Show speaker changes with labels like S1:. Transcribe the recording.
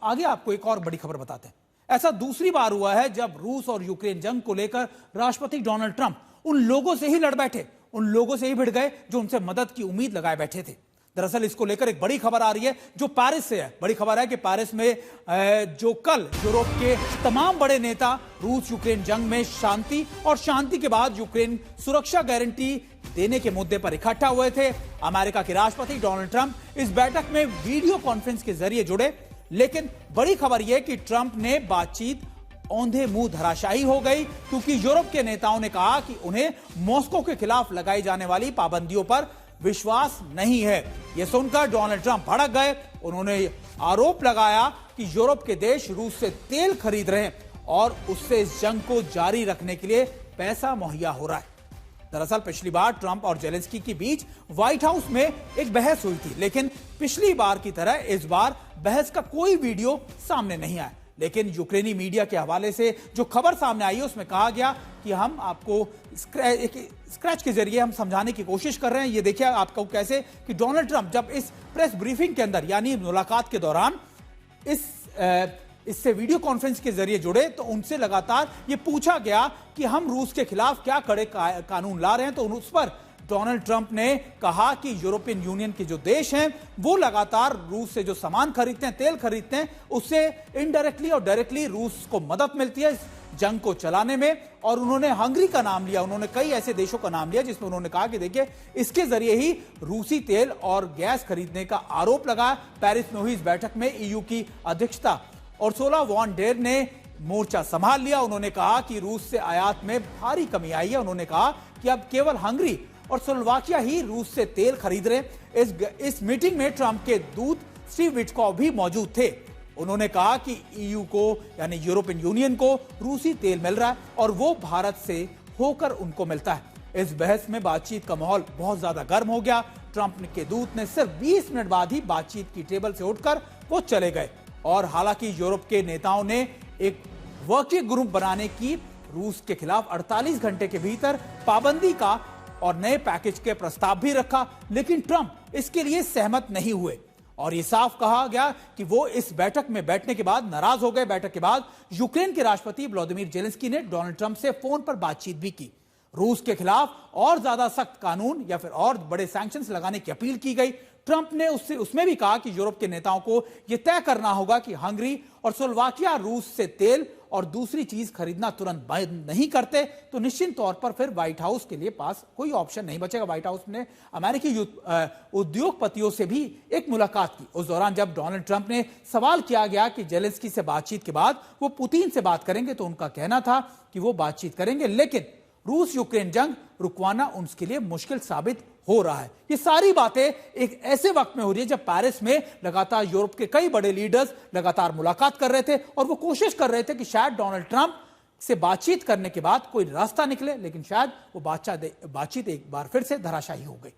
S1: आगे आपको एक और बड़ी खबर बताते हैं। ऐसा दूसरी बार हुआ है जब रूस और यूक्रेन जंग को लेकर राष्ट्रपति डोनाल्ड ट्रंप उन लोगों से ही लड़ बैठे, उन लोगों से ही भिड़ गए जो उनसे मदद की उम्मीद लगाए बैठे थे। दरअसल इसको लेकर एक बड़ी खबर आ रही है जो पेरिस से है। बड़ी खबर है कि पेरिस में जो कल यूरोप के तमाम बड़े नेता रूस यूक्रेन जंग में शांति और शांति के बाद यूक्रेन सुरक्षा गारंटी देने के मुद्दे पर इकट्ठा हुए थे। अमेरिका के राष्ट्रपति डोनाल्ड ट्रंप इस बैठक में वीडियो कॉन्फ्रेंस के जरिए जुड़े, लेकिन बड़ी खबर यह कि ट्रंप ने बातचीत औंधे मुंह धराशायी हो गई, क्योंकि यूरोप के नेताओं ने कहा कि उन्हें मॉस्को के खिलाफ लगाई जाने वाली पाबंदियों पर विश्वास नहीं है। यह सुनकर डोनाल्ड ट्रंप भड़क गए। उन्होंने आरोप लगाया कि यूरोप के देश रूस से तेल खरीद रहे हैं और उससे इस जंग को जारी रखने के लिए पैसा मुहैया हो रहा है। दरअसल पिछली बार ट्रंप और जेलेंस्की के बीच व्हाइट हाउस में एक बहस हुई थी, लेकिन पिछली बार की तरह इस बार बहस का कोई वीडियो सामने नहीं आया। लेकिन यूक्रेनी मीडिया के हवाले से जो खबर सामने आई है उसमें कहा गया कि हम आपको स्क्रैच के जरिए हम समझाने की कोशिश कर रहे हैं। ये देखिए आपको कैसे कि डोनाल्ड ट्रंप जब इस प्रेस ब्रीफिंग के अंदर यानी मुलाकात के दौरान इससे वीडियो कॉन्फ्रेंस के जरिए जुड़े तो उनसे लगातार ये पूछा गया कि हम रूस के खिलाफ क्या कड़े कानून ला रहे हैं, तो उस पर डोनाल्ड ट्रंप ने कहा कि यूरोपियन यूनियन के जो देश हैं वो लगातार रूस से जो सामान खरीदते हैं, तेल खरीदते हैं, उससे इनडायरेक्टली और डायरेक्टली रूस को मदद मिलती है इस जंग को चलाने में। और उन्होंने हंगरी का नाम लिया, उन्होंने कई ऐसे देशों का नाम लिया जिसमें उन्होंने कहा कि देखिए इसके जरिए ही रूसी तेल और गैस खरीदने का आरोप लगाया। पेरिस में हुई इस बैठक में ईयू की अध्यक्षता उर्सुला वॉन डेर ने मोर्चा संभाल लिया। उन्होंने कहा कि रूस से आयात में भारी कमी आई है। उन्होंने कहा कि अब केवल हंगरी और स्लोवाकिया ही रूस से तेल खरीद रहे। इस मीटिंग में ट्रंप के दूत स्टीव विटकॉफ भी मौजूद थे। उन्होंने कहा कि ईयू को यानी यूरोपियन यूनियन को रूसी तेल मिल रहा है और वो भारत से होकर उनको मिलता है। इस बहस में बातचीत का माहौल बहुत ज्यादा गर्म हो गया। ट्रंप के दूत ने सिर्फ 20 मिनट बाद ही बातचीत की टेबल से उठकर वो चले गए। और हालांकि यूरोप के नेताओं ने एक वर्किंग ग्रुप बनाने की रूस के खिलाफ 48 घंटे के भीतर पाबंदी का और नए पैकेज के प्रस्ताव भी रखा, लेकिन ट्रंप इसके लिए सहमत नहीं हुए। और यह साफ कहा गया कि वो इस बैठक में बैठने के बाद नाराज हो गए। बैठक के बाद यूक्रेन के राष्ट्रपति व्लादिमीर जेलेंस्की ने डोनाल्ड ट्रंप से फोन पर बातचीत भी की। रूस के खिलाफ और ज्यादा सख्त कानून या फिर और बड़े सैंक्शंस लगाने की अपील की गई। ट्रंप ने उसमें भी कहा कि यूरोप के नेताओं को यह तय करना होगा कि हंगरी और स्लोवाकिया रूस से तेल और दूसरी चीज खरीदना तुरंत बंद नहीं करते तो निश्चित तौर पर फिर व्हाइट हाउस के लिए पास कोई ऑप्शन नहीं बचेगा। व्हाइट हाउस ने अमेरिकी उद्योगपतियों से भी एक मुलाकात की। उस दौरान जब डोनाल्ड ट्रंप ने सवाल किया गया कि जेलेंस्की से बातचीत के बाद वो पुतिन से बात करेंगे, तो उनका कहना था कि वो बातचीत करेंगे, लेकिन रूस यूक्रेन जंग रुकवाना उनके लिए मुश्किल साबित हो रहा है। ये सारी बातें एक ऐसे वक्त में हो रही है जब पेरिस में लगातार यूरोप के कई बड़े लीडर्स लगातार मुलाकात कर रहे थे और वो कोशिश कर रहे थे कि शायद डोनाल्ड ट्रंप से बातचीत करने के बाद कोई रास्ता निकले, लेकिन शायद वो बातचीत एक बार फिर से धराशायी हो गई।